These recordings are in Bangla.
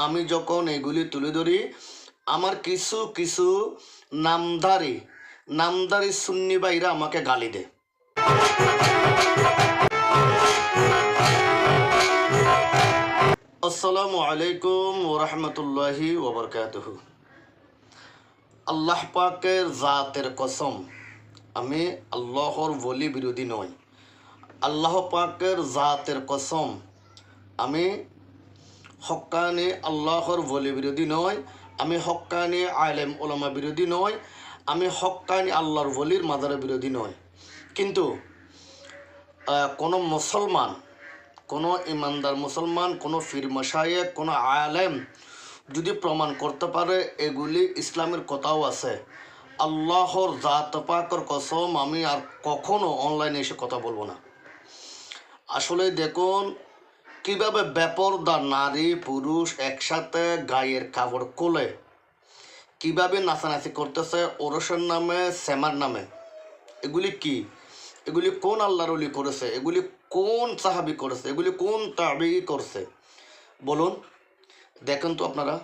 আমি যখন এগুলি তুলে ধরি, আমার কিছু কিছু নামধারী সুন্নি ভাইরা আমাকে গালি দেয়। আসসালামু আলাইকুম ওরহমতুল্লাহি ওবরকাতুহু। আল্লাহ পাকের জাতের কসম, আমি আল্লাহর ওলি বিরোধী নই। আল্লাহ পাকের জাতের কসম, আমি হক্কানি আল্লাহর ওলি বিরোধী নয়। আমি হক্কানি আলেম ওলামা বিরোধী নয়। আমি হক্কানি আল্লাহর ওলির মাজারের বিরোধী নয়। কিন্তু কোনো মুসলমান, কোনো ইমানদার মুসলমান, কোনো ফির মাশায়েখ, কোনো আলেম যদি প্রমাণ করতে পারে এগুলি ইসলামের কথাও আছে, আল্লাহর জাত পাকের কসম আমি আর কখনো অনলাইনে এসে কথা বলবো না। আসলে দেখুন কিভাবে বেপরদা নারী পুরুষ একসাথে গায়ের কাপড় খুলে কিভাবে নাচানাচি করতেছে ওরসের নামে, সেমার নামে। এগুলি কি? এগুলি কোন আল্লাহর ওলি করেছে? এগুলি কোন সাহাবি করেছে? এগুলি কোন তাবি করছে? বলুন, দেখেন তো আপনারা।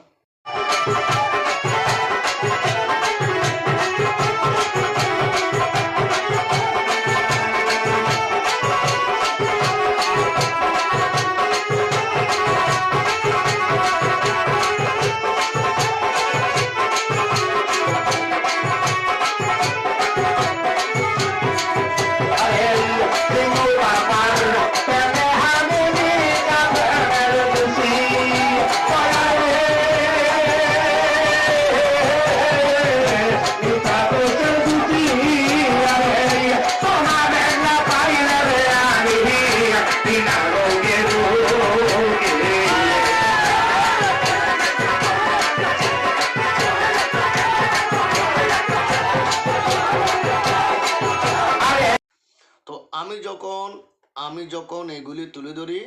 তো আমি যখন এগুলি তুলে ধরি,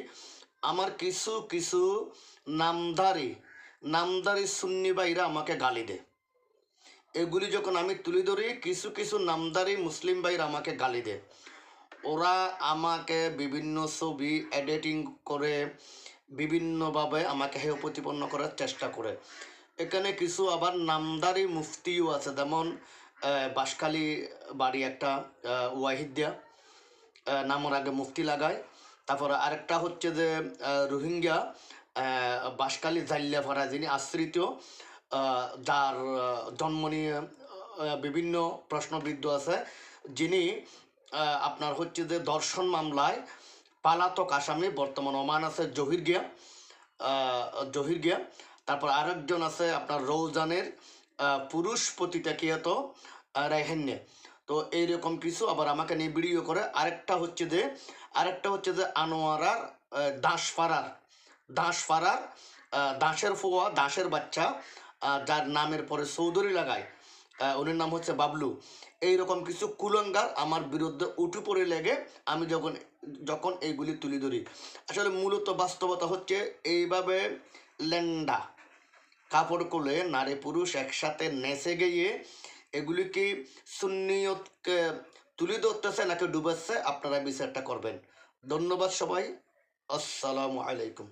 আমার কিছু কিছু নামধারী সুন্নি ভাইরা আমাকে গালি দেয়। এগুলি যখন আমি তুলে ধরি, কিছু কিছু নামধারী মুসলিম ভাইরা আমাকে গালি দেয়। ওরা আমাকে বিভিন্ন ছবি এডিটিং করে বিভিন্নভাবে আমাকে হেয় প্রতিপন্ন করার চেষ্টা করে। এখানে কিছু আবার নামধারী মুফতিও আছে, যেমন বাঁশখালী বাড়ি একটা ওয়াহিদিয়া নামের আগে মুফতি লাগায়। তারপর আরেকটা হচ্ছে যে রোহিঙ্গা বাঁশখালী জাল্লাপাড়া, যিনি আশ্রিত, যার জন্ম নিয়ে বিভিন্ন প্রশ্নবিদ্ধ আছে, যিনি আপনার হচ্ছে যে ধর্ষণ মামলায় পালাতক আসামি, বর্তমান ওমান আছে জহির গিয়া। তারপর আরেকজন আছে আপনার রৌজানের পুরুষ পতিতাকিয়াত রায়হান্যে। তো এইরকম কিছু আবার আমাকে নিয়ে ভিডিও করে। আরেকটা হচ্ছে যে আনোয়ারার দাসপাড়ার দাসের ফোয়া, দাসের বাচ্চা, যার নামের পরে চৌধুরী লাগায়, উনির নাম হচ্ছে বাবলু। এইরকম কিছু কুলঙ্গার আমার বিরুদ্ধে উঠে পড়ে লেগে আমি যখন এইগুলি তুলে ধরি। আসলে মূলত বাস্তবতা হচ্ছে এইভাবে লেন্ডা কাপড় খুলে নারী পুরুষ একসাথে নেচে গিয়ে এগুলি কি সুন্নিয়তকে তুলে ধরতেছে নাকি ডুবাচ্ছে? আপনারা বিচারটা করবেন। ধন্যবাদ সবাই। আসসালামু আলাইকুম।